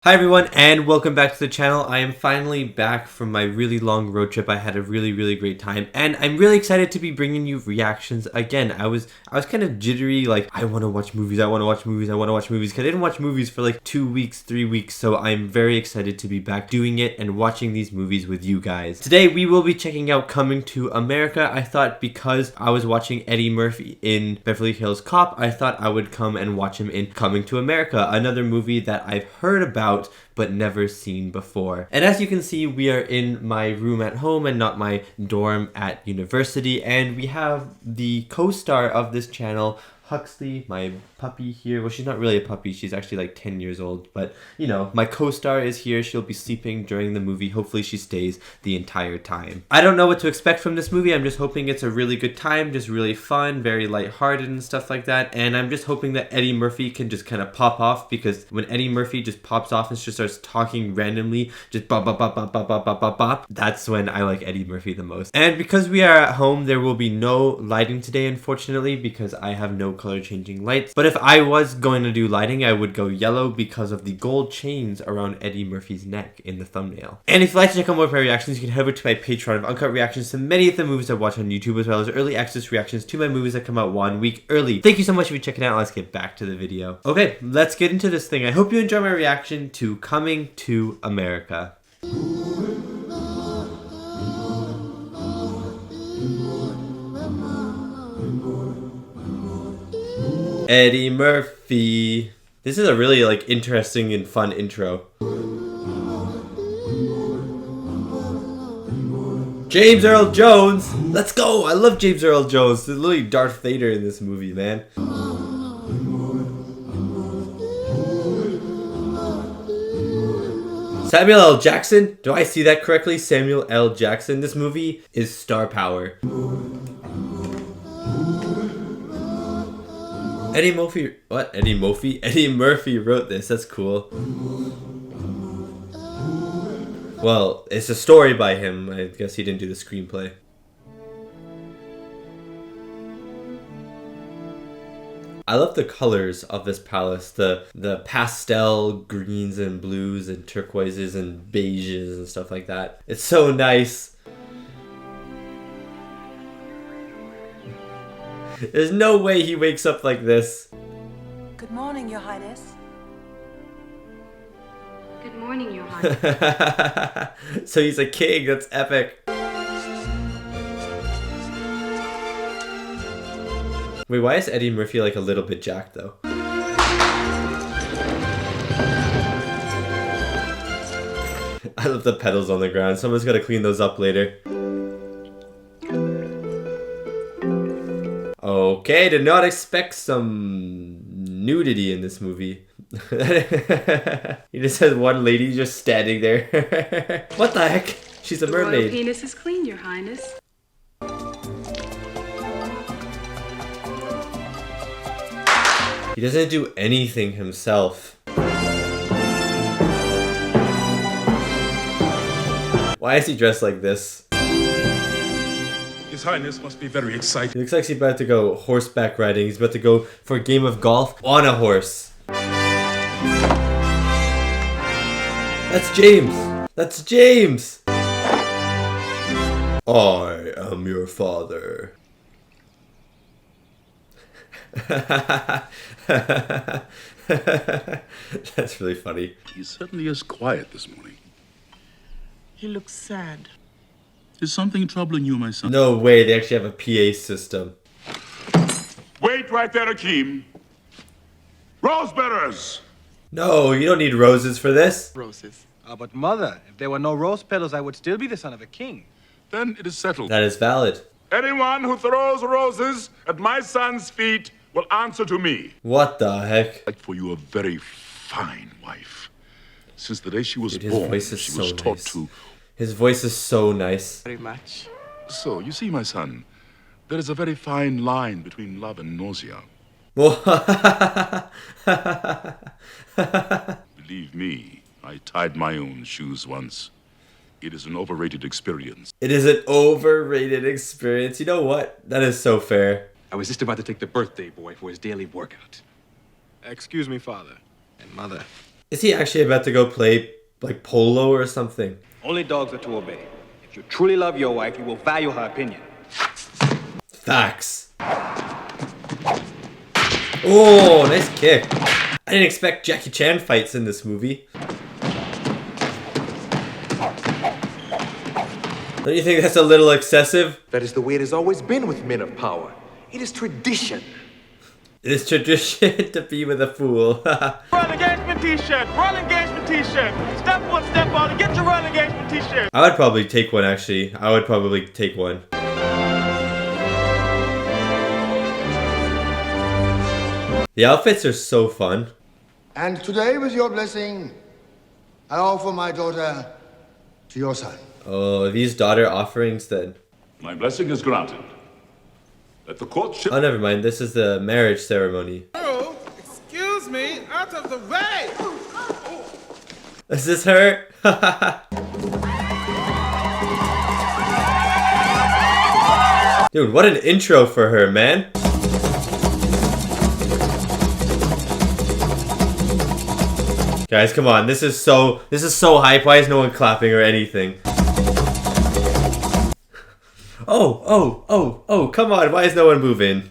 Hi everyone and welcome back to the channel. I am finally back from my really long road trip. I had a really great time and I'm really excited to be bringing you reactions again. I was kind of jittery, like I want to watch movies because I didn't watch movies for like 2 weeks, 3 weeks, so I'm very excited to be back doing it and watching these movies with you guys. Today we will be checking out Coming to America. I thought because I was watching Eddie Murphy in Beverly Hills Cop, I thought I would come and watch him in Coming to America, another movie that I've heard about but never seen before. And as you can see, we are in my room at home and not my dorm at university, and we have the co-star of this channel, Huxley, my puppy here. Well, she's not really a puppy, she's actually like 10 years old, but you know, my co-star is here. She'll be sleeping during the movie. Hopefully she stays the entire time. I don't know what to expect from this movie. I'm just hoping it's a really good time, just really fun, very lighthearted and stuff like that, and I'm just hoping that Eddie Murphy can just kind of pop off, because when Eddie Murphy just pops off and just starts talking randomly, just bop bop bop bop bop bop bop bop bop, that's when I like Eddie Murphy the most. And because we are at home, there will be no lighting today, unfortunately, because I have no color changing lights. But if I was going to do lighting, I would go yellow because of the gold chains around Eddie Murphy's neck in the thumbnail. And if you'd like to check out more of my reactions, you can head over to my Patreon of uncut reactions to many of the movies I watch on YouTube, as well as early access reactions to my movies that come out 1 week early. Thank you so much for checking out. Let's get back to the video. Okay, let's get into this thing. I hope you enjoy my reaction to Coming to America. Eddie Murphy. This is a really like interesting and fun intro. James Earl Jones! Let's go! I love James Earl Jones. There's literally Darth Vader in this movie, man. Samuel L. Jackson? Do I see that correctly? Samuel L. Jackson. This movie is star power. Eddie Murphy, what? Eddie Murphy? Eddie Murphy wrote this, that's cool. Well, it's a story by him. I guess he didn't do the screenplay. I love the colors of this palace, the pastel greens and blues and turquoises and beiges and stuff like that. It's so nice. There's no way he wakes up like this. Good morning, Your Highness. Good morning, Your Highness. So he's a king, that's epic. Wait, why is Eddie Murphy like a little bit jacked though? I love the pedals on the ground. Someone's gotta clean those up later. Okay, did not expect some nudity in this movie. He just has one lady just standing there. What the heck? She's a mermaid. The royal penis is clean, Your Highness. He doesn't do anything himself. Why is he dressed like this? His Highness must be very excited. He looks like he's about to go horseback riding. He's about to go for a game of golf on a horse. That's James. That's James. I am your father. That's really funny. He certainly is quiet this morning. He looks sad. Is something troubling you, my son? No way, they actually have a PA system. Wait right there, Akeem. Rose bearers! No, you don't need roses for this. Roses. But mother, if there were no rose petals, I would still be the son of a king. Then it is settled. That is valid. Anyone who throws roses at my son's feet will answer to me. What the heck? Like for you a very fine wife. Since the day she was Dude, his born, voice is she so was taught nice. to... His voice is so nice. Very much. So, you see, my son, there is a very fine line between love and nausea. Believe me, I tied my own shoes once. It is an overrated experience. It is an overrated experience. You know what? That is so fair. I was just about to take the birthday boy for his daily workout. Excuse me, father and mother. Is he actually about to go play like polo or something? Only dogs are to obey. If you truly love your wife, you will value her opinion. Facts. Oh, nice kick. I didn't expect Jackie Chan fights in this movie. Don't you think that's a little excessive? That is the way it has always been with men of power. It is tradition. It is tradition to be with a fool. Royal engagement t-shirt, royal engagement t-shirt. Step one, step out, and get your royal engagement t-shirt. I would probably take one, actually. I would probably take one. The outfits are so fun. And today, with your blessing, I offer my daughter to your son. Oh, these daughter offerings then. My blessing is granted. Let the courtship... Oh, never mind. This is the marriage ceremony. Oh, excuse me, out of the way. Is this her? Dude, what an intro for her, man. Guys, come on. This is so hype. Why is no one clapping or anything? Oh, come on. Why is no one moving?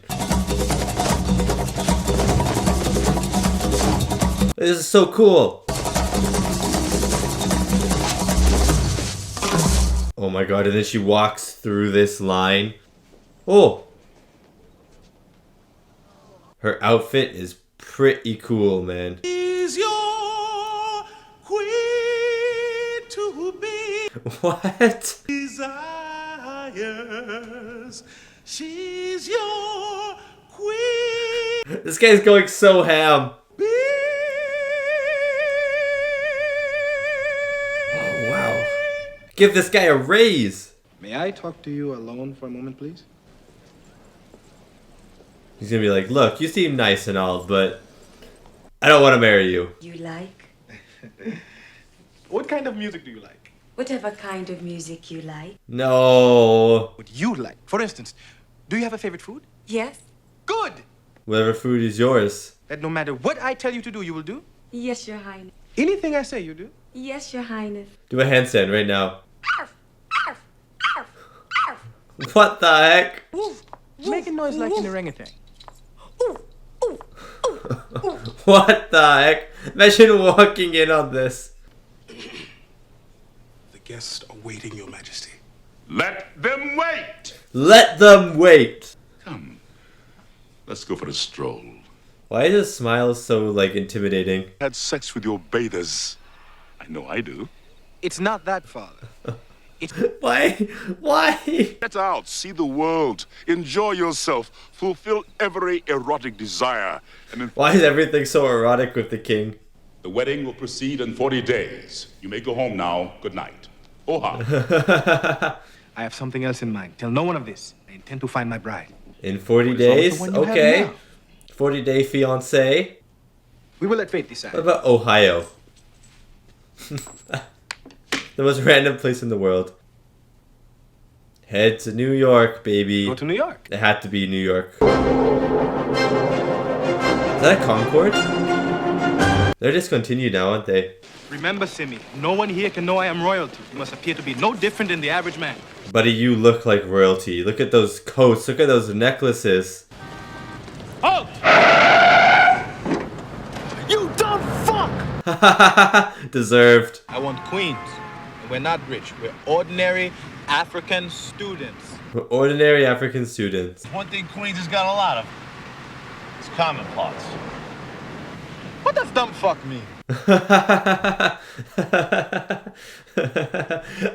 This is so cool. Oh my god, and then she walks through this line. Oh. Her outfit is pretty cool, man. Is your queen to be What? desires? She's your queen. This guy's going so ham. Oh, wow. Give this guy a raise. May I talk to you alone for a moment, please? He's gonna be like, look, you seem nice and all, but I don't want to marry you. You like? What kind of music do you like? Whatever kind of music you like. No. What you like? For instance, do you have a favorite food? Yes? Good! Whatever food is yours. That no matter what I tell you to do, you will do? Yes, Your Highness. Anything I say, you do? Yes, Your Highness. Do a handstand right now. What the heck? Make a noise like an orangutan. What the heck? Imagine walking in on this. The guests are waiting, Your Majesty. Let them wait! Let them wait. Come, let's go for a stroll. Why is his smile so, like, intimidating? Had sex with your bathers. I know I do. It's not that, Father. Why? Why? Get out, see the world, enjoy yourself, fulfill every erotic desire. And Why is everything so erotic with the king? the wedding will proceed in 40 days. You may go home now. Good night. Oha. I have something else in mind. Tell no one of this. I intend to find my bride. In 40 What is wrong with days? the one you have Okay. now? 40-day fiancé. We will let fate decide. What about Ohio? The most random place in the world. Head to New York, baby. Go to New York. It had to be New York. Is that a Concorde? They're discontinued now, aren't they? Remember, Simi, no one here can know I am royalty. You must appear to be no different than the average man. Buddy, you look like royalty. Look at those coats. Look at those necklaces. Halt! You dumb fuck! Deserved. I want queens. And we're not rich. We're ordinary African students. We're ordinary African students. One thing Queens has got a lot of. It's common plots. What does dumb fuck mean?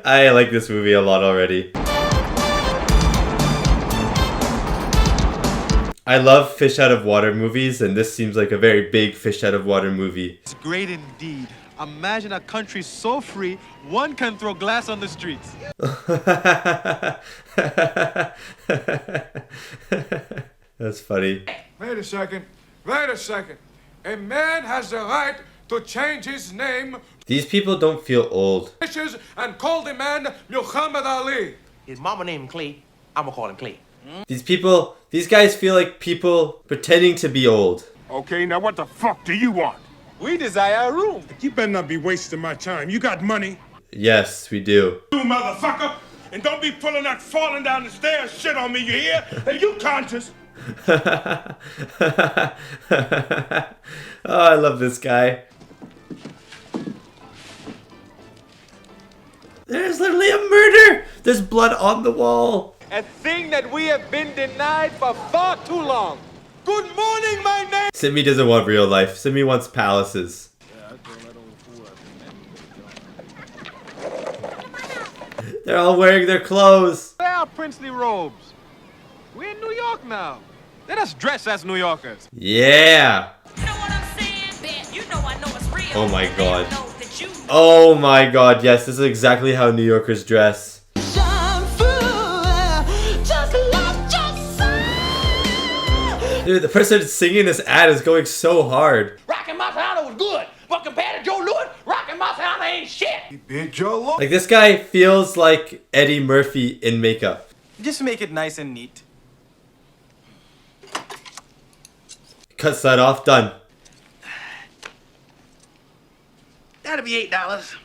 I like this movie a lot already. I love fish out of water movies, and this seems like a very big fish out of water movie. It's great indeed. Imagine a country so free, one can throw glass on the streets. That's funny. Wait a second. Wait a second. A man has the right to change his name These people don't feel old. and call the man Muhammad Ali. His mama named him Clay. I'ma call him Clay. These guys feel like people pretending to be old. Okay, now what the fuck do you want? We desire a room. You better not be wasting my time. You got money? Yes, we do. You motherfucker! And don't be pulling that falling down the stairs shit on me, you hear? Are you conscious? Oh, I love this guy. There's literally a murder! There's blood on the wall! A thing that we have been denied for far too long. Good morning, my name. Simi doesn't want real life. Simi wants palaces. They're all wearing their clothes. They are princely robes. We're in New York now. Let us dress as New Yorkers. Yeah! You know what I'm saying? Bet you know I know it's real. Oh my god. Oh my god, yes, this is exactly how New Yorkers dress. Dude, the person singing this ad is going so hard. Rockin' Montana was good, but compared to Joe Lewis, Rockin' Montana ain't shit. Big Joe. Like, this guy feels like Eddie Murphy in makeup. Just make it nice and neat. Cuts that off, done. That'll be $8.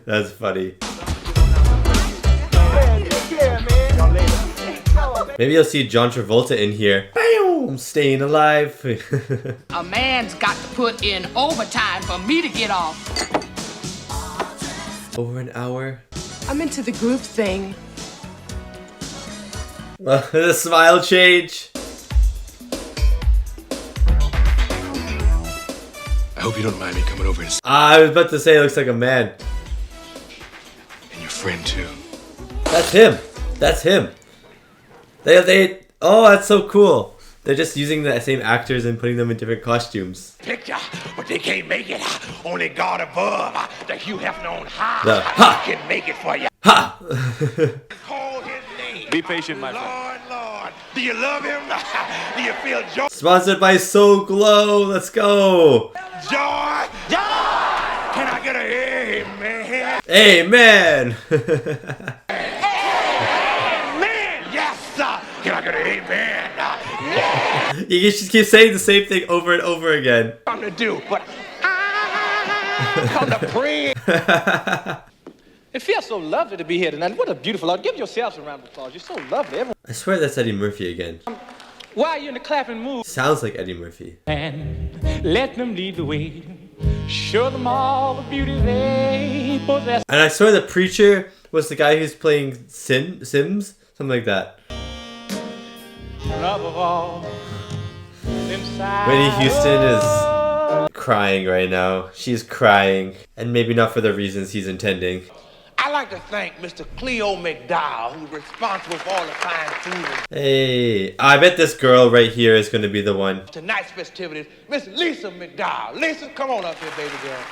That's funny. Maybe you'll see John Travolta in here. Bam! Staying alive. A man's got to put in overtime for me to get off. Over an hour. I'm into the group thing. The smile change. I hope you don't mind me coming over and I was about to say it looks like a man. and your friend too. That's him. That's him. Oh, that's so cool. They're just using the same actors and putting them in different costumes. Picture, but they can't make it. Only God above, the Hugh Hefner on high, The ha! can make it for you. Ha! Call his name. Be patient, my friend. Lord, Lord, do you love him? Do you feel joy? Sponsored by So Glow. Let's go. Joy? Joy! Can I get a amen? Amen. Amen! Yes, sir. Can I get an amen? You just keep saying the same thing over and over again. I'm to do, but come to pray. It feels so lovely to be here tonight. What a beautiful art. Give yourselves a round of applause. You're so lovely. Everyone. I swear that's Eddie Murphy again. Why are you in the clapping mood? Sounds like Eddie Murphy. And let them lead the way. Show them all the beauty they possess. And I swear the preacher was the guy who's playing Sims? Something like that. Love of all. Whitney Houston is crying right now. She's crying. And maybe not for the reasons he's intending. I'd like to thank Mr. Cleo McDowell, who's responsible for all the fine food. Hey, I bet this girl right here is going to be the one. Tonight's festivities, Miss Lisa McDowell. Lisa, come on up here, baby girl.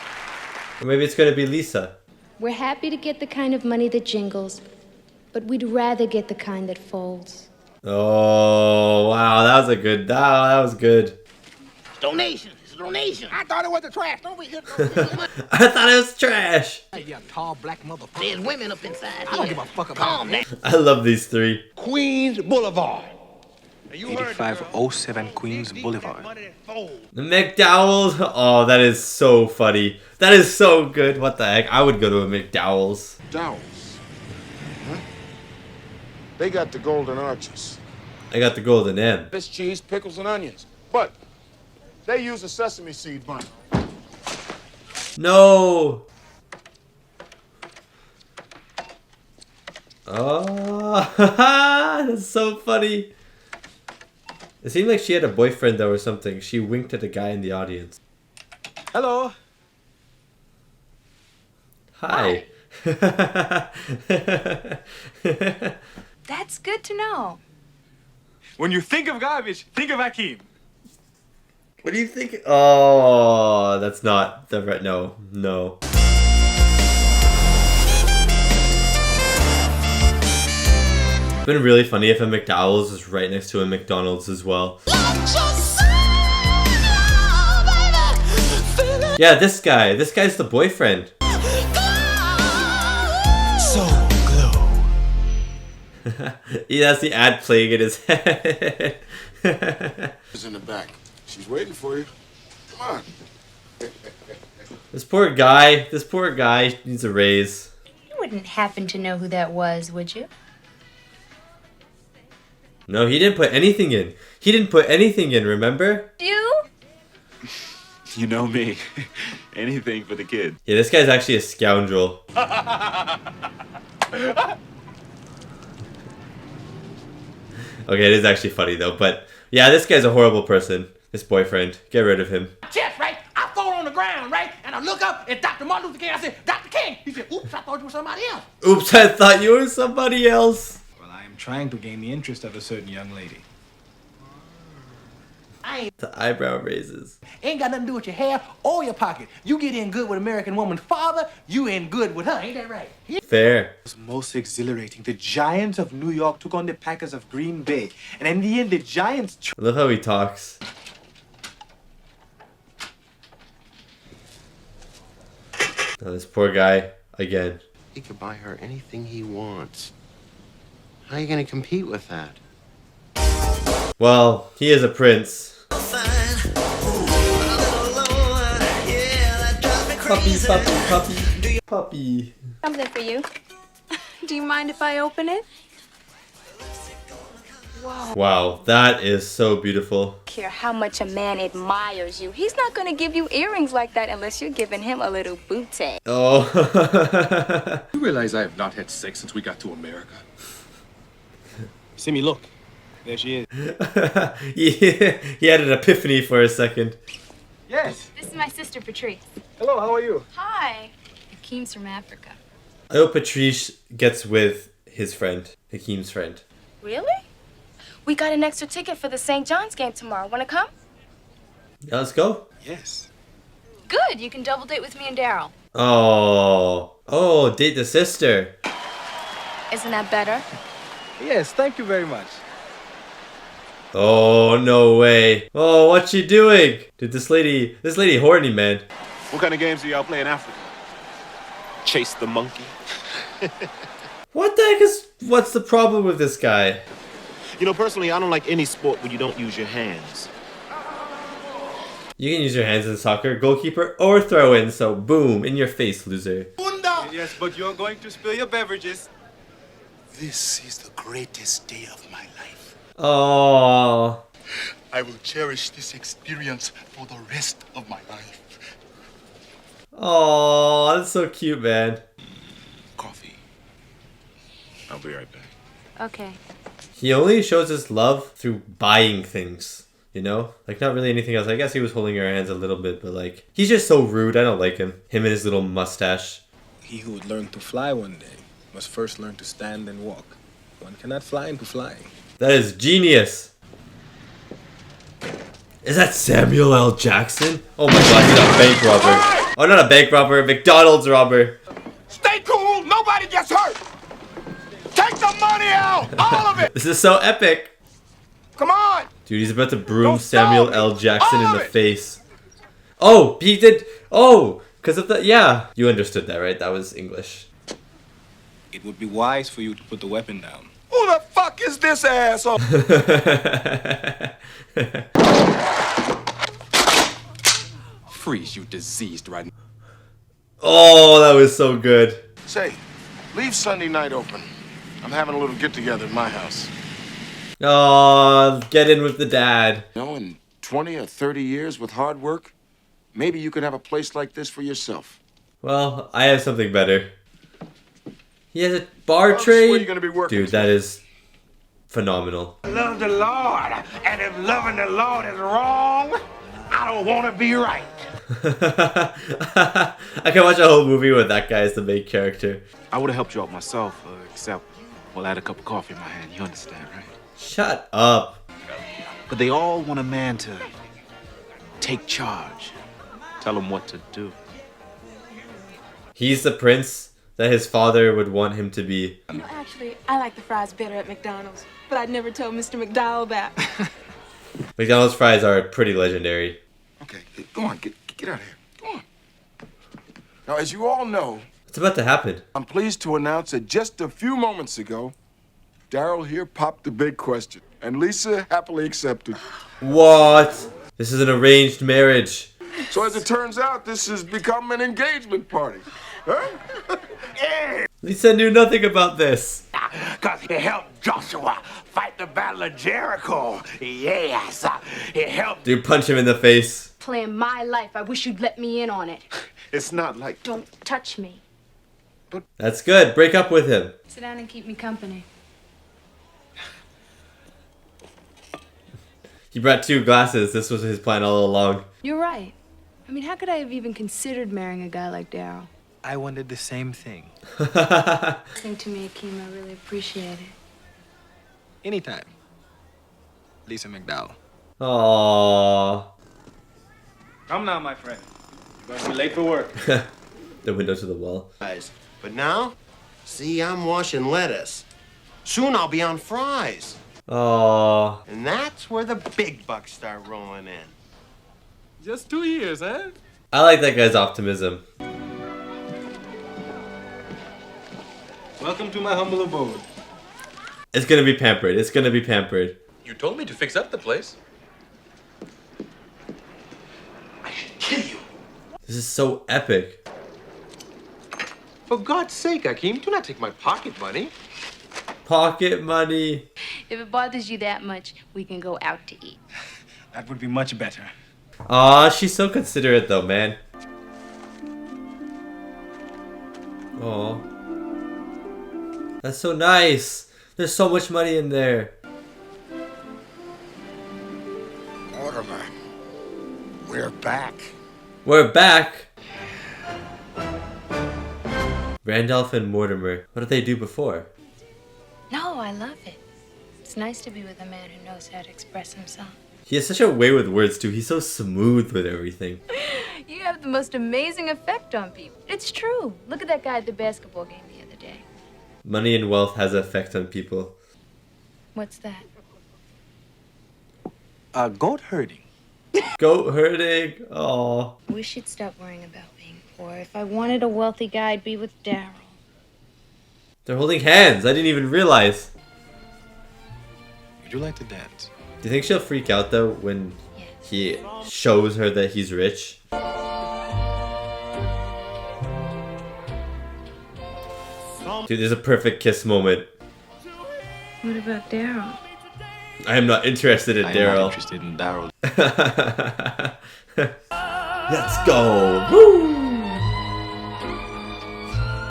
Or maybe it's going to be Lisa. We're happy to get the kind of money that jingles, but we'd rather get the kind that folds. Oh, wow, that was a good, that was good. Donations. Donation. I thought it was the trash. Don't be here. I thought it was trash. Hey, you tall black motherfucker. There's women up inside. I don't give a fuck about that. I love these three. Queens Boulevard. 8507 Queens Boulevard. The McDowell's. Oh, that is so funny. That is so good. What the heck? I would go to a McDowell's. McDowell's? Huh? They got the golden arches. I got the golden M. This cheese, pickles, and onions. But they use a sesame seed bun. No. Oh, that's so funny. It seemed like she had a boyfriend though or something. She winked at a guy in the audience. Hello. Hi. That's good to know. When you think of garbage, think of Akeem. What do you think? Oh, that's not the right. No, no. It's been really funny if a McDowell's is right next to a McDonald's as well. Yeah, this guy. This guy's the boyfriend. So glow. He has the ad playing in his head. She's in the back. She's waiting for you. Come on. This poor guy needs a raise. You wouldn't happen to know who that was, would you? No, he didn't put anything in. He didn't put anything in, remember? You? You know me. Anything for the kid. Yeah, this guy's actually a scoundrel. Okay, it is actually funny though, but yeah, this guy's a horrible person. This boyfriend. Get rid of him. Chest, right? I fall on the ground, right? And I look up at Dr. Martin Luther King. I said, Dr. King. He said, oops, I thought you were somebody else. Oops, I thought you were somebody else. Well, I am trying to gain the interest of a certain young lady. The eyebrow raises. Ain't got nothing to do with your hair or your pocket. You get in good with American woman's father, you in good with her. Ain't that right? Fair. It was most exhilarating. The Giants of New York took on the Packers of Green Bay. And in the end, the Giants... I love how he talks. Oh, this poor guy, again. He could buy her anything he wants. How are you going to compete with that? Well, he is a prince. Puppy. Something for you. Do you mind if I open it? Whoa. Wow, that is so beautiful. Care how much a man admires you. He's not gonna give you earrings like that unless you're giving him a little booty. Oh. You realize I have not had sex since we got to America? Simi, look. There she is. He had an epiphany for a second. Yes. This is my sister, Patrice. Hello, how are you? Hi. Hakeem's from Africa. I hope Patrice gets with his friend, Hakeem's friend. Really? We got an extra ticket for the St. John's game tomorrow. Wanna come? Yeah, let's go. Yes. Good. You can double date with me and Daryl. Oh, date the sister. Isn't that better? Yes, thank you very much. Oh, no way. Oh, what's she doing? Dude, this lady horny, man. What kind of games do y'all play in Africa? Chase the monkey. What the heck what's the problem with this guy? You know, personally, I don't like any sport where you don't use your hands. You can use your hands in soccer, goalkeeper, or throw in, so boom, in your face, loser. Yes, but you're going to spill your beverages. This is the greatest day of my life. Oh. I will cherish this experience for the rest of my life. Oh, that's so cute, man. Coffee. I'll be right back. Okay. He only shows his love through buying things, you know? Like, not really anything else. I guess he was holding her hands a little bit, but like, he's just so rude. I don't like him. Him and his little mustache. He who would learn to fly one day must first learn to stand and walk. One cannot fly into flying. That is genius. Is that Samuel L. Jackson? Oh my god, he's a bank robber. Oh, not a bank robber, a McDonald's robber. Stay cool. Nobody gets hurt. Take the money out. All of it. This is so epic. Come on. Dude, he's about to broom Samuel L. Jackson in the face. Oh, he did. Oh, because of the. Yeah. You understood that, right? That was English. It would be wise for you to put the weapon down. Who the fuck is this asshole? Freeze, you diseased right now. Oh, that was so good. Say, leave Sunday night open. I'm having a little get-together at my house. Oh, get in with the dad. You know, in 20 or 30 years with hard work, maybe you could have a place like this for yourself. Well, I have something better. He has a bar trade? Where you gonna be working? Dude, that is phenomenal. Love the Lord, and if loving the Lord is wrong, I don't want to be right. I can watch a whole movie with that guy as the main character. I would have helped you out myself, except, well, I had a cup of coffee in my hand. You understand, right? Shut up. But they all want a man to take charge. Tell him what to do. He's the prince that his father would want him to be. You know, actually, I like the fries better at McDonald's, but I'd never told Mr. McDowell that. McDonald's fries are pretty legendary. Okay, go on, get out of here. Go on. Now, as you all know, what's about to happen? I'm pleased to announce that just a few moments ago, Daryl here popped the big question, and Lisa happily accepted. What? This is an arranged marriage. So as it turns out, this has become an engagement party. Huh? Yeah. Lisa knew nothing about this. Because he helped Joshua fight the Battle of Jericho. Yes. He helped. Dude, punch him in the face. Playing my life. I wish you'd let me in on it. It's not like... Don't touch me. That's good. Break up with him. Sit down and keep me company. He brought 2 glasses. This was his plan all along. You're right. I mean, how could I have even considered marrying a guy like Daryl? I wanted the same thing. Listening to me, Akeem, I really appreciate it. Anytime. Lisa McDowell. Aww. Come now, my friend. You're going to be late for work. The window to the wall. But now, see, I'm washing lettuce. Soon I'll be on fries. Aww. And that's where the big bucks start rolling in. Just 2 years, huh? I like that guy's optimism. Welcome to my humble abode. It's gonna be pampered. It's gonna be pampered. You told me to fix up the place. I should kill you. This is so epic. For God's sake, Akeem, do not take my pocket money. Pocket money. If it bothers you that much, we can go out to eat. That would be much better. Aw, she's so considerate though, man. Aw. That's so nice. There's so much money in there. Mortimer, we're back. We're back. Randolph and Mortimer. What did they do before? No, I love it. It's nice to be with a man who knows how to express himself. He has such a way with words too. He's so smooth with everything. You have the most amazing effect on people. It's true. Look at that guy at the basketball game the other day. Money and wealth has an effect on people. What's that? Goat herding. Goat herding. Aw. We should stop worrying about being poor. If I wanted a wealthy guy, I'd be with Daryl. They're holding hands. I didn't even realize. Would you like to dance? Do you think she'll freak out though when he shows her that he's rich? Dude, there's a perfect kiss moment. What about Daryl? I am not interested in I'm Daryl. not interested in Daryl. Let's go! Woo!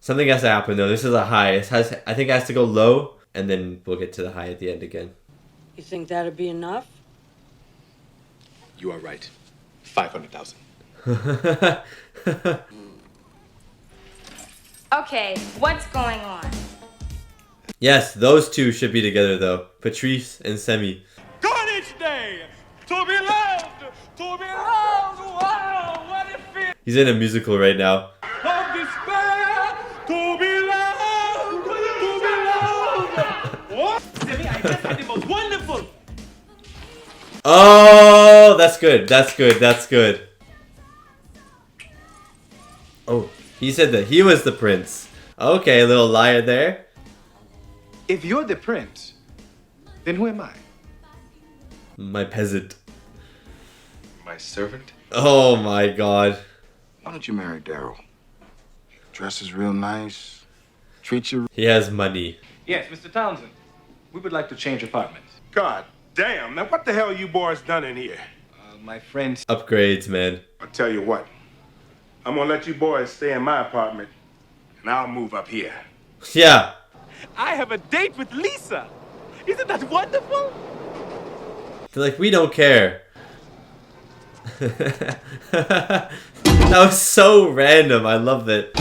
Something has to happen though. This is a high. I think it has to go low, and then we'll get to the high at the end again. You think that'd be enough? You are right. 500,000. Okay, what's going on? Yes, those two should be together though. Patrice and Semi. Carnage Day! To be loved! To be loved! Wow! What it feels! He's in a musical right now. Of despair! To be loved! To be loved! What? Semi, I just had the most wonderful! Oh, that's good. That's good. That's good. Oh, he said that he was the prince. Okay, a little liar there. If you're the prince, then who am I? My peasant. My servant? Oh my god. Why don't you marry Daryl? Dresses real nice. Treats you... He has money. Yes, Mr. Townsend. We would like to change apartments. God damn, now what the hell you boys done in here? My friends... Upgrades, man. I'll tell you what. I'm gonna let you boys stay in my apartment, and I'll move up here. Yeah. I have a date with Lisa. Isn't that wonderful? They're like, we don't care. That was so random. I love it.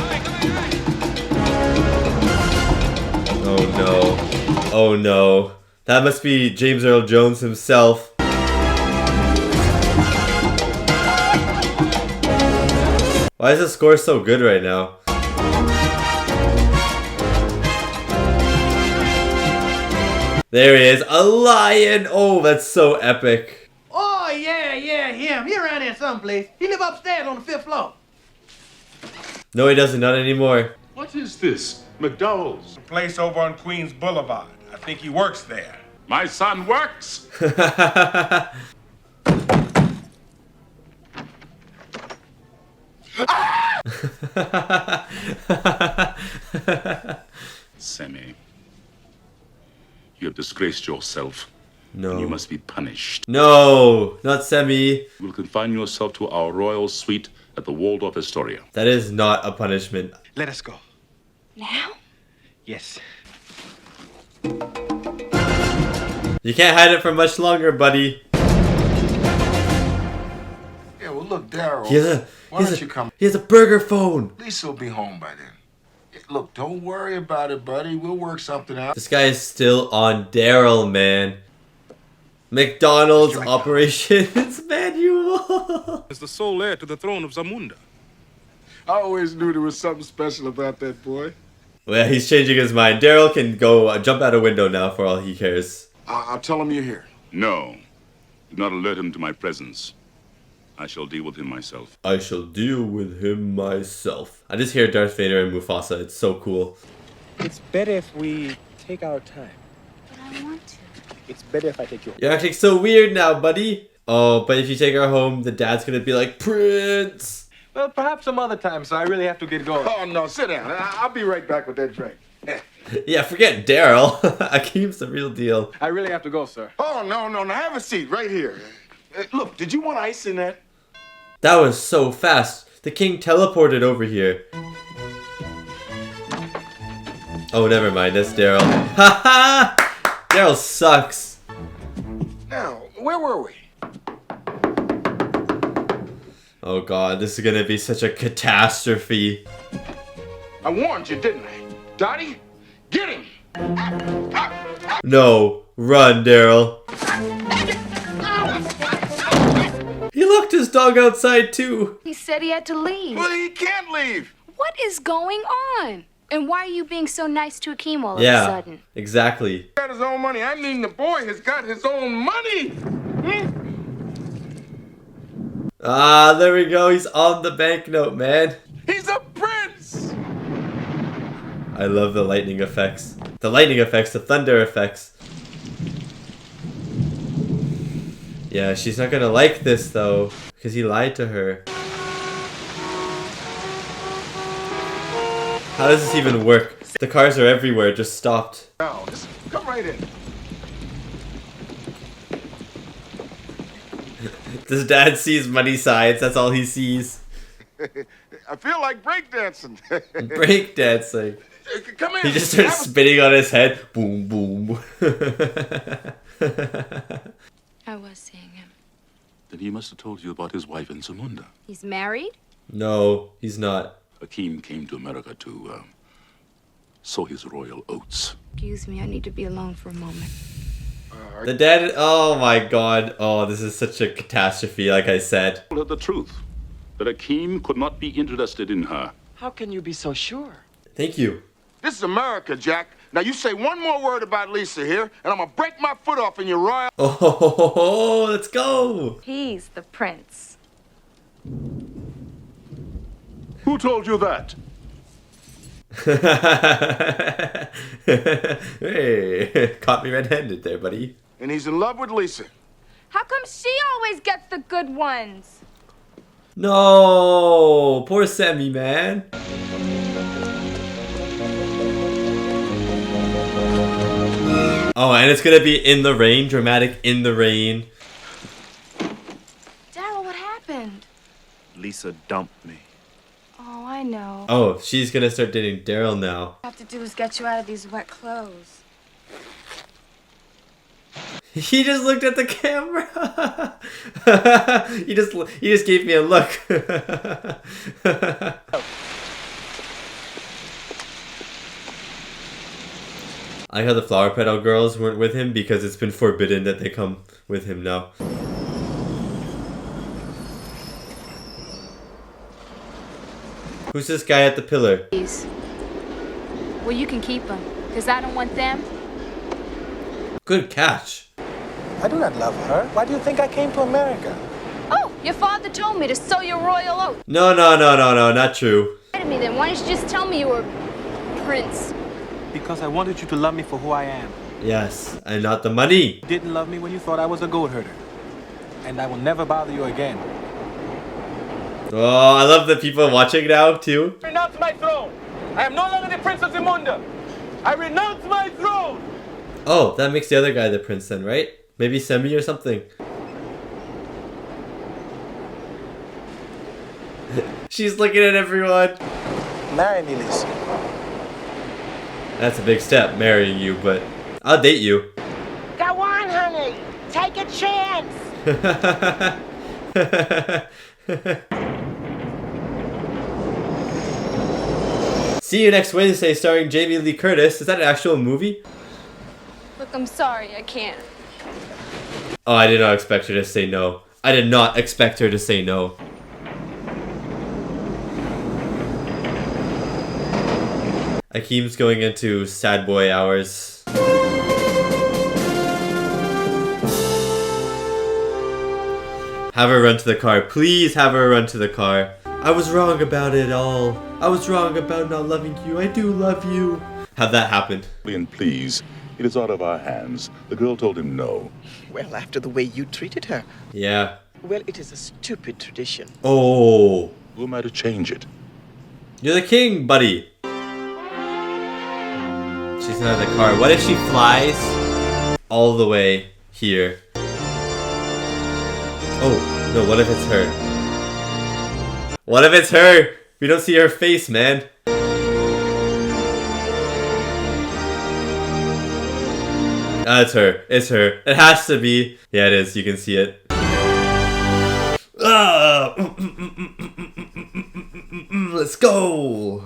Oh no. Oh no. That must be James Earl Jones himself. Why is the score so good right now? There he is, a lion! Oh, that's so epic. Oh, yeah, him. He around here someplace. He live upstairs on the 5th floor. No, he doesn't, not anymore. What is this? McDowell's. A place over on Queens Boulevard. I think he works there. My son works. Sammy, you have disgraced yourself. No. And you must be punished. No, not Semi. You will confine yourself to our royal suite at the Waldorf Astoria. That is not a punishment. Let us go. Now? Yes. You can't hide it for much longer, buddy. Yeah, well, look, Daryl. Why don't you come? He has a burger phone. Lisa will be home by then. Yeah, look, don't worry about it, buddy. We'll work something out. This guy is still on Daryl, man. McDonald's operations manual. Is the sole heir to the throne of Zamunda. I always knew there was something special about that boy. Well, he's changing his mind. Daryl can go jump out a window now for all he cares. I'll tell him you're here. No. Do not alert him to my presence. I shall deal with him myself. I shall deal with him myself. I just hear Darth Vader and Mufasa. It's so cool. It's better if we take our time. But I want to. It's better if I take you. You're acting so weird now, buddy. Oh, but if you take her home, the dad's gonna be like, Prince. Well, perhaps some other time, so I really have to get going. Oh, no, sit down. I'll be right back with that drink. Yeah, forget Daryl. Akeem's the real deal. I really have to go, sir. Oh, no. Now have a seat right here. Look, did you want ice in that? That was so fast. The king teleported over here. Oh, never mind. That's Daryl. Haha! Daryl sucks. Now, where were we? Oh god, this is gonna be such a catastrophe. I warned you, didn't I? Dottie, get him! No, run, Daryl. He locked his dog outside too. He said he had to leave. Well, he can't leave. What is going on? And why are you being so nice to Akeem all of a Yeah, sudden? exactly. He got his own money. I mean, the boy has got his own money. Ah, there we go. He's on the banknote, man. He's a prince. I love the lightning effects. The lightning effects, the thunder effects. Yeah, she's not gonna like this though, because he lied to her. How does this even work? The cars are everywhere, it just stopped. Now, just come right in. This dad sees money signs, that's all he sees. I feel like breakdancing. Breakdancing. Come in. He just starts spinning on his head. Boom, boom. I was seeing him. Then he must have told you about his wife in Zamunda. He's married? No, he's not. Akeem came to America to sow his royal oats. Excuse me, I need to be alone for a moment. The dad, oh my god. Oh, this is such a catastrophe, like I said. Told her the truth, that Akeem could not be interested in her. How can you be so sure? Thank you. This is America, Jack. Now you say one more word about Lisa here, and I'm gonna break my foot off in your royal. Oh, let's go. He's the prince. Who told you that? Hey, caught me red-handed there, buddy. And he's in love with Lisa. How come she always gets the good ones? No, poor Sammy, man. Oh, and it's gonna be in the rain, dramatic in the rain. Daryl, what happened? Lisa dumped me. Oh, I know. Oh, she's gonna start dating Daryl now. All I have to do is get you out of these wet clothes. He just looked at the camera. he just gave me a look. I like how the flower petal girls weren't with him because it's been forbidden that they come with him now. Who's this guy at the pillar? Please. Well, you can keep them, because I don't want them. Good catch. I do not love her. Why do you think I came to America? Oh, your father told me to sow your royal oat. No, not true. Wait a minute, then. Why didn't you just tell me you were prince? Because I wanted you to love me for who I am. Yes, and not the money. You didn't love me when you thought I was a goat herder. And I will never bother you again. Oh, I love the people watching now too. Renounce my throne. I am no longer the Prince of Zamunda. I renounce my throne. Oh, that makes the other guy the prince then, right? Maybe Semi or something. She's looking at everyone. Marry me, Lisa. That's a big step, marrying you, but I'll date you. Go on, honey. Take a chance. See You Next Wednesday starring Jamie Lee Curtis. Is that an actual movie? Look, I'm sorry, I can't. Oh, I did not expect her to say no. I did not expect her to say no. Akeem's going into sad boy hours. Have her run to the car. Please have her run to the car. I was wrong about it all. I was wrong about not loving you. I do love you. Have that happen. And please, it is out of our hands. The girl told him no. Well, after the way you treated her. Yeah. Well, it is a stupid tradition. Oh. Who am I to change it? You're the king, buddy. She's not in the car. What if she flies all the way here? Oh, no, what if it's her? What if it's her? We don't see her face, man. It's her. It's her. It has to be. Yeah, it is. You can see it. Let's go.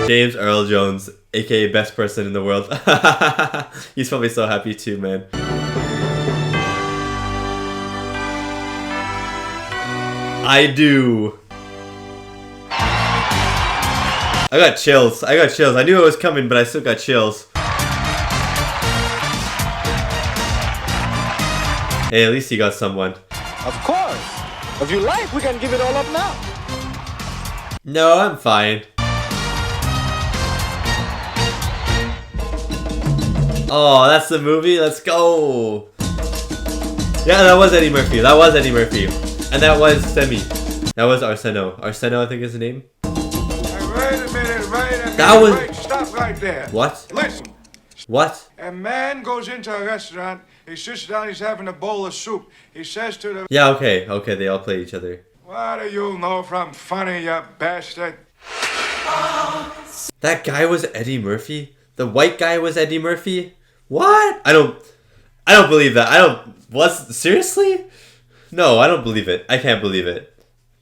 James Earl Jones, aka best person in the world. He's probably so happy too, man. I do. I got chills. I got chills. I knew it was coming, but I still got chills. Hey, at least you got someone. Of course. If you like, we can give it all up now. No, I'm fine. Oh, that's the movie? Let's go. Yeah, that was Eddie Murphy. That was Eddie Murphy. And that was Semi. That was Arsenio. Arsenio, I think is the name. Wait a minute, That was... Wait, stop right there. What? Listen. What? A man goes into a restaurant, he sits down, he's having a bowl of soup. He says to the... Yeah, okay. Okay, they all play each other. What do you know from funny, you bastard? That guy was Eddie Murphy? The white guy was Eddie Murphy? What? I don't believe that. Seriously? No, I don't believe it. I can't believe it.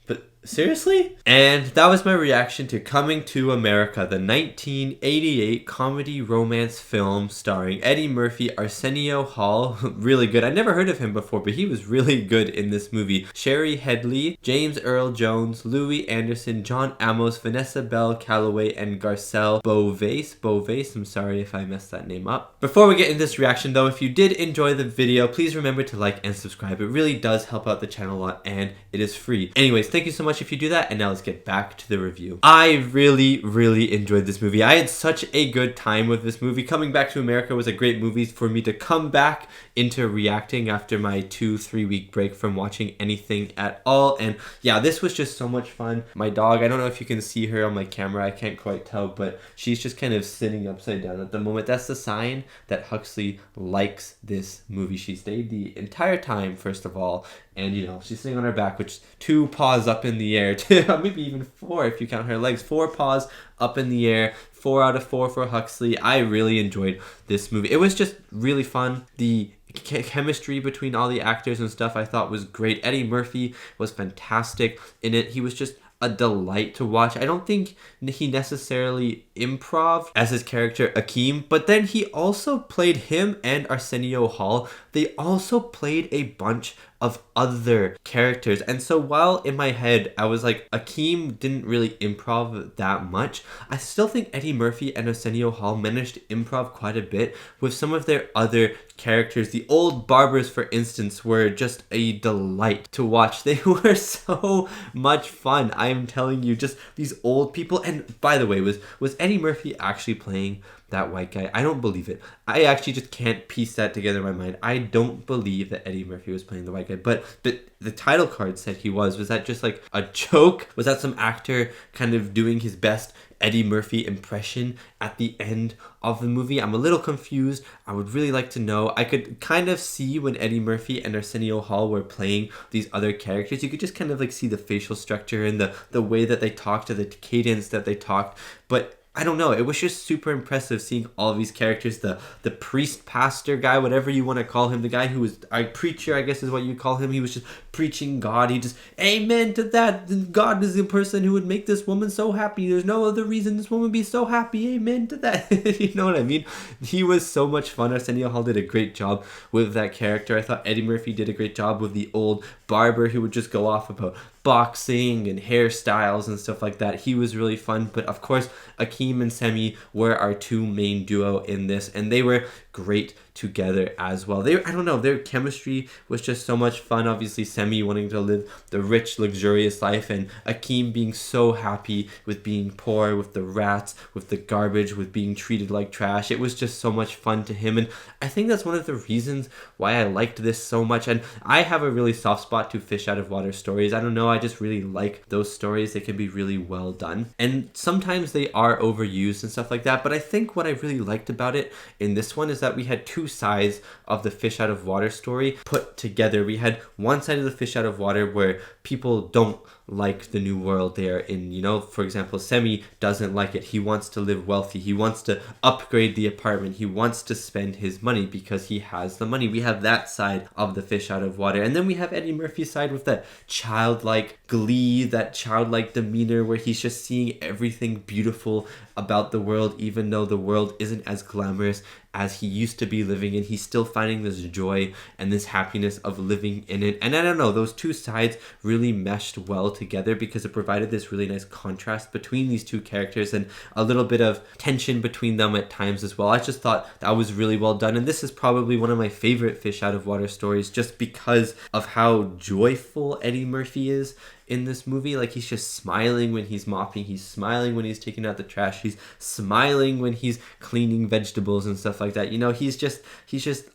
But seriously? And that was my reaction to Coming to America, the 1988 comedy romance film starring Eddie Murphy, Arsenio Hall. Really good. I never heard of him before, but he was really good in this movie. Shari Headley, James Earl Jones, Louis Anderson, John Amos, Vanessa Bell Calloway, and Garcelle Beauvais. I'm sorry if I messed that name up. Before we get into this reaction though, if you did enjoy the video, please remember to like and subscribe. It really does help out the channel a lot and it is free. Anyways, thank you so much if you do that, and now let's get back to the review. I really enjoyed this movie. I had such a good time with this movie. Coming Back to America was a great movie for me to come back into reacting after my 2-3 week break from watching anything at all. And yeah, this was just so much fun. My dog, I don't know if you can see her on my camera, I can't quite tell, but she's just kind of sitting upside down at the moment. That's the sign that Huxley likes this movie. She stayed the entire time, first of all, and you know, she's sitting on her back, which 2 paws up in the air, maybe even 4 if you count her legs. 4 paws up in the air. 4 out of 4 for Huxley. I really enjoyed this movie. It was just really fun. The chemistry between all the actors and stuff I thought was great. Eddie Murphy was fantastic in it. He was just a delight to watch. I don't think he necessarily improv as his character Akeem, but then he also played him and Arsenio Hall. They also played a bunch of other characters, and so while in my head I was like, Akeem didn't really improv that much, I still think Eddie Murphy and Arsenio Hall managed to improv quite a bit with some of their other characters. The old barbers, for instance, were just a delight to watch. They were so much fun. I am telling you, just these old people. And by the way, was Eddie Murphy actually playing that white guy. I don't believe it. I actually just can't piece that together in my mind. I don't believe that Eddie Murphy was playing the white guy, but the title card said he was. Was that just like a joke? Was that some actor kind of doing his best Eddie Murphy impression at the end of the movie? I'm a little confused. I would really like to know. I could kind of see when Eddie Murphy and Arsenio Hall were playing these other characters, you could just kind of like see the facial structure and the way that they talked, or the cadence that they talked. But I don't know, it was just super impressive seeing all of these characters, the priest, pastor guy, whatever you want to call him, the guy who was a preacher, I guess is what you call him. He was just preaching God. He just, amen to that. God is the person who would make this woman so happy. There's no other reason this woman would be so happy. Amen to that. You know what I mean? He was so much fun. Arsenio Hall did a great job with that character. I thought Eddie Murphy did a great job with the old barber who would just go off about boxing and hairstyles and stuff like that. He was really fun. But of course, Akeem and Semi were our two main duo in this, and they were great together as well. I don't know, their chemistry was just so much fun. Obviously, Semi wanting to live the rich, luxurious life, and Akeem being so happy with being poor, with the rats, with the garbage, with being treated like trash. It was just so much fun to him, and I think that's one of the reasons why I liked this so much. And I have a really soft spot to fish out of water stories. I don't know, I just really like those stories. They can be really well done, and sometimes they are overused and stuff like that, but I think what I really liked about it in this one is that we had two sides of the fish out of water story put together. We had one side of the fish out of water where people don't like the new world they're in. You know, for example, Semi doesn't like it. He wants to live wealthy. He wants to upgrade the apartment. He wants to spend his money because he has the money. We have that side of the fish out of water. And then we have Eddie Murphy's side with that childlike glee, that childlike demeanor where he's just seeing everything beautiful about the world, even though the world isn't as glamorous as he used to be living in. He's still finding this joy and this happiness of living in it. And I don't know, those two sides really meshed well together because it provided this really nice contrast between these two characters and a little bit of tension between them at times as well. I just thought that was really well done, and this is probably one of my favorite fish out of water stories just because of how joyful Eddie Murphy is in this movie. Like, he's just smiling when he's mopping, he's smiling when he's taking out the trash, he's smiling when he's cleaning vegetables and stuff like that. You know, he's just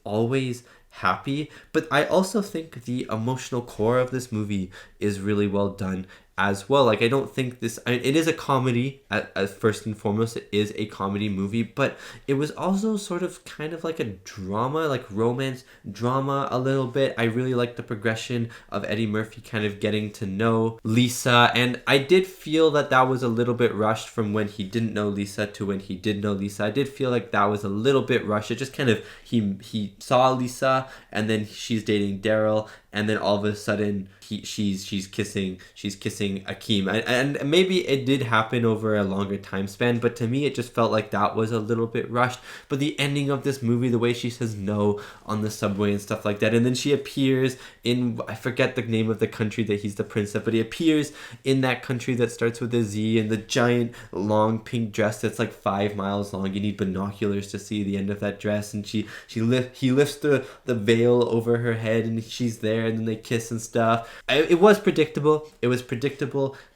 always happy. But I also think the emotional core of this movie is really well done as well. Like, I don't think this, I mean, it is a comedy at first and foremost. It is a comedy movie, but it was also sort of kind of like a drama, like romance drama a little bit. I really like the progression of Eddie Murphy kind of getting to know Lisa, and I did feel that that was a little bit rushed from when he didn't know Lisa to when he did know Lisa. I did feel like that was a little bit rushed. It just kind of, he saw Lisa, and then she's dating Daryl, and then all of a sudden she's kissing Akeem, and maybe it did happen over a longer time span, but to me it just felt like that was a little bit rushed. But the ending of this movie, the way she says no on the subway and stuff like that, and then she appears in, I forget the name of the country that he's the prince of, but he appears in that country that starts with a Z, and the giant long pink dress that's like 5 miles long. You need binoculars to see the end of that dress, and he lifts the veil over her head, and she's there, and then they kiss and stuff. It was predictable,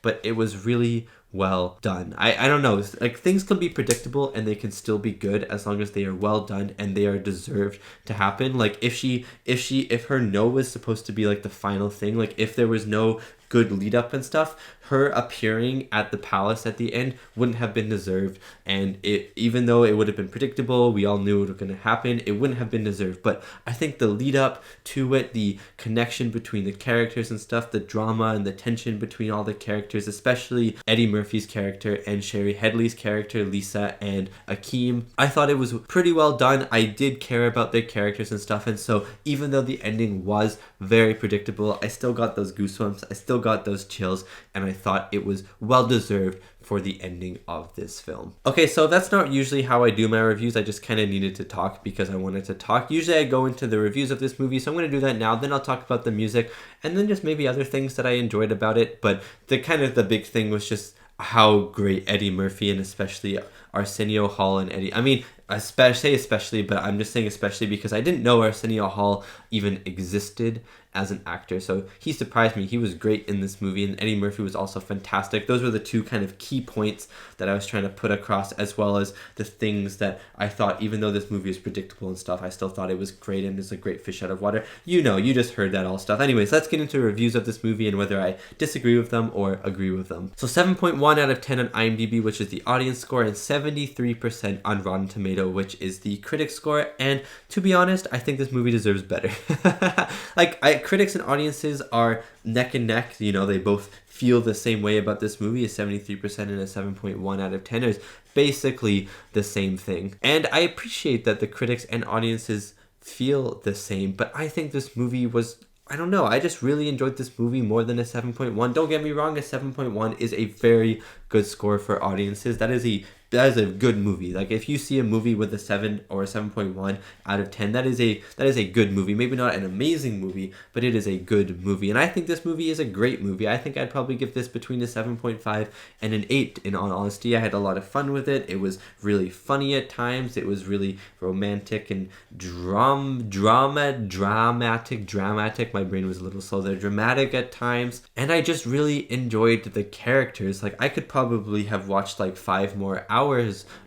but it was really well done. I don't know, like, things can be predictable and they can still be good as long as they are well done and they are deserved to happen. Like, if her no was supposed to be like the final thing, like if there was no good lead up and stuff, her appearing at the palace at the end wouldn't have been deserved, and even though it would have been predictable, we all knew it was going to happen, it wouldn't have been deserved. But I think the lead up to it, the connection between the characters and stuff, the drama and the tension between all the characters, especially Eddie Murphy's character and Shari Headley's character, Lisa and Akeem, I thought it was pretty well done. I did care about their characters and stuff, and so even though the ending was very predictable, I still got those goosebumps, I still got those chills, and I thought it was well deserved for the ending of this film. Okay, so that's not usually how I do my reviews. I just kind of needed to talk because I wanted to talk. Usually I go into the reviews of this movie, so I'm going to do that now. Then I'll talk about the music and then just maybe other things that I enjoyed about it. But the big thing was just how great Eddie Murphy and especially Arsenio Hall and Eddie, I mean, especially, but I'm just saying especially because I didn't know Arsenio Hall even existed as an actor. So he surprised me. He was great in this movie, and Eddie Murphy was also fantastic. Those were the two kind of key points that I was trying to put across, as well as the things that I thought, even though this movie is predictable and stuff, I still thought it was great and is a great fish out of water. You know, you just heard that all stuff. Anyways, let's get into reviews of this movie and whether I disagree with them or agree with them. So 7.1 out of 10 on IMDb, which is the audience score, and 73% on Rotten Tomato, which is the critic score. And to be honest, I think this movie deserves better. Critics and audiences are neck and neck. You know, they both feel the same way about this movie. A 73% and a 7.1 out of 10 is basically the same thing. And I appreciate that the critics and audiences feel the same, but I think this movie was, I don't know, I just really enjoyed this movie more than a 7.1. Don't get me wrong, a 7.1 is a very good score for audiences. That is a good movie. Like, if you see a movie with a 7 or a 7.1 out of 10, that is a good movie. Maybe not an amazing movie, but it is a good movie. And I think this movie is a great movie. I think I'd probably give this between a 7.5 and an 8, in all honesty. I had a lot of fun with it. It was really funny at times. It was really romantic and dramatic. My brain was a little slow there. Dramatic at times. And I just really enjoyed the characters. Like, I could probably have watched like 5 more hours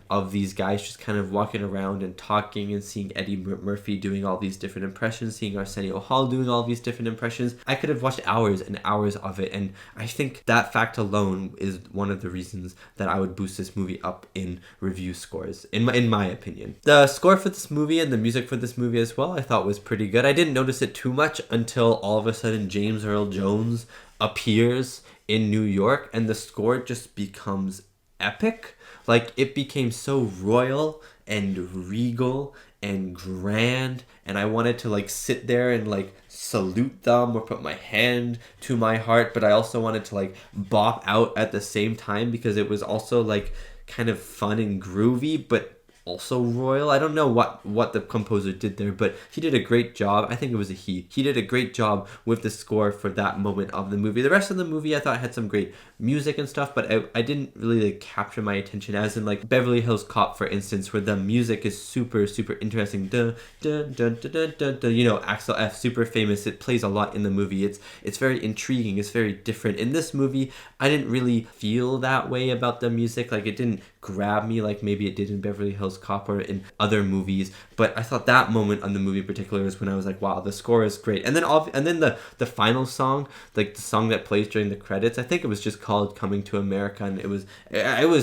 of these guys just kind of walking around and talking, and seeing Eddie Murphy doing all these different impressions, seeing Arsenio Hall doing all these different impressions. I could have watched hours and hours of it, and I think that fact alone is one of the reasons that I would boost this movie up in review scores, in my opinion. The score for this movie and the music for this movie as well, I thought was pretty good. I didn't notice it too much until all of a sudden James Earl Jones appears in New York, and the score just becomes epic. Like, it became so royal and regal and grand, and I wanted to like sit there and like salute them or put my hand to my heart, but I also wanted to like bop out at the same time, because it was also like kind of fun and groovy, but also royal. I don't know what the composer did there, but he did a great job. I think it was a he. He did a great job with the score for that moment of the movie. The rest of the movie I thought had some great music and stuff, but I didn't really like capture my attention, as in like Beverly Hills Cop, for instance, where the music is super interesting. Dun, dun, dun, dun, dun, dun, dun. You know, Axel F, super famous. It plays a lot in the movie. It's very intriguing. It's very different. In this movie, I didn't really feel that way about the music. Like, it didn't grab me like maybe it did in Beverly Hills Cop or in other movies, but I thought that moment on the movie in particular is when I was like, wow, the score is great. And then the final song, like the song that plays during the credits, I think it was just called Coming to America, and it was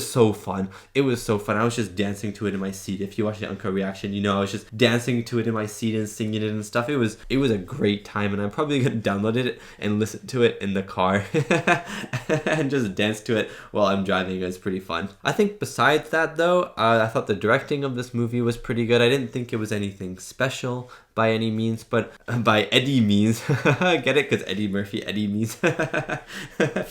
so fun. It was so fun. I was just dancing to it in my seat. If you watch the Uncut Reaction, you know I was just dancing to it in my seat and singing it and stuff. It was a great time, and I'm probably gonna download it and listen to it in the car and just dance to it while I'm driving. It was pretty fun. I think besides that though, I thought the directing of this movie was pretty good. I didn't think it was anything special by any means, but by Eddie means, get it? Because Eddie Murphy, Eddie means. For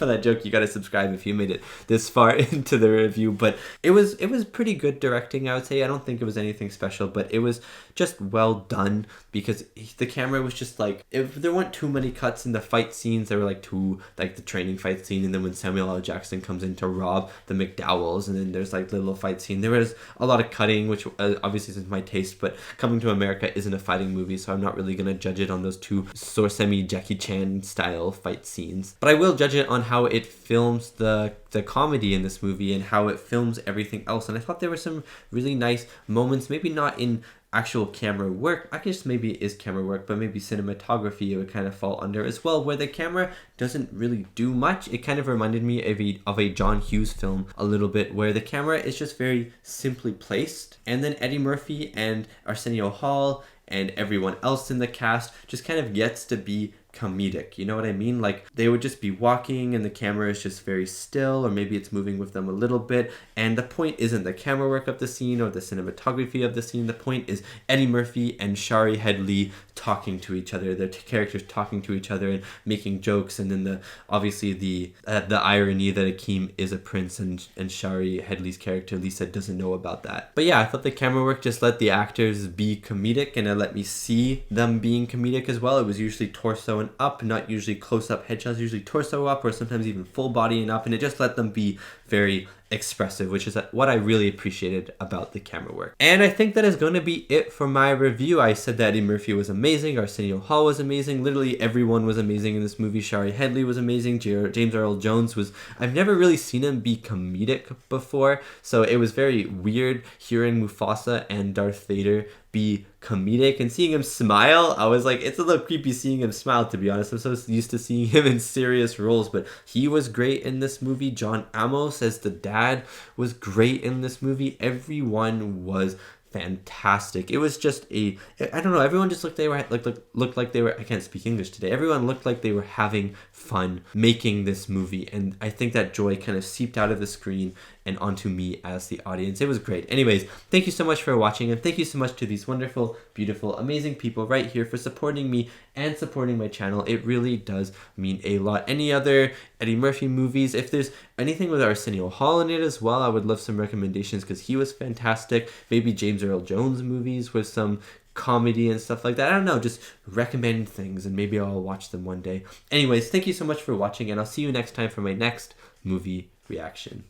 that joke, you gotta subscribe if you made it this far into the review. But it was pretty good directing, I would say. I don't think it was anything special, but it was just well done, because the camera was just like, if there weren't too many cuts in the fight scenes, there were like two, like the training fight scene, and then when Samuel L. Jackson comes in to rob the McDowells, and then there's like the little fight scene. There was a lot of cutting, which obviously isn't my taste, but Coming to America isn't a fighting movie, so I'm not really gonna judge it on those two sort of semi Jackie Chan style fight scenes, but I will judge it on how it films the comedy in this movie and how it films everything else. And I thought there were some really nice moments, maybe not in actual camera work, I guess maybe it is camera work, but maybe cinematography it would kind of fall under as well, where the camera doesn't really do much. It kind of reminded me of a John Hughes film a little bit, where the camera is just very simply placed, and then Eddie Murphy and Arsenio Hall and everyone else in the cast just kind of gets to be comedic, you know what I mean? Like, they would just be walking and the camera is just very still, or maybe it's moving with them a little bit, and the point isn't the camera work of the scene or the cinematography of the scene. The point is Eddie Murphy and Shari Headley talking to each other, their characters talking to each other and making jokes, and then obviously the irony that Akeem is a prince and Shari Headley's character Lisa doesn't know about that. But yeah, I thought the camera work just let the actors be comedic, and it let me see them being comedic as well. It was usually torso and up, not usually close-up headshots, usually torso up, or sometimes even full body and up, and it just let them be very expressive, which is what I really appreciated about the camera work. And I think that is going to be it for my review. I said that Eddie Murphy was amazing, Arsenio Hall was amazing, literally everyone was amazing in this movie. Shari Headley was amazing, James Earl Jones was, I've never really seen him be comedic before, so it was very weird hearing Mufasa and Darth Vader be comedic, and seeing him smile, I was like, it's a little creepy seeing him smile, to be honest. I'm so used to seeing him in serious roles, but he was great in this movie. John Amos as the dad was great in this movie. Everyone was fantastic. It was just I don't know, everyone just looked like they were, I can't speak English today. Everyone looked like they were having fun making this movie, and I think that joy kind of seeped out of the screen and onto me as the audience. It was great. Anyways, thank you so much for watching, and thank you so much to these wonderful, beautiful, amazing people right here for supporting me and supporting my channel. It really does mean a lot. Any other Eddie Murphy movies, if there's anything with Arsenio Hall in it as well, I would love some recommendations because he was fantastic. Maybe James Earl Jones movies with some comedy and stuff like that. I don't know, just recommend things and maybe I'll watch them one day. Anyways, thank you so much for watching, and I'll see you next time for my next movie reaction.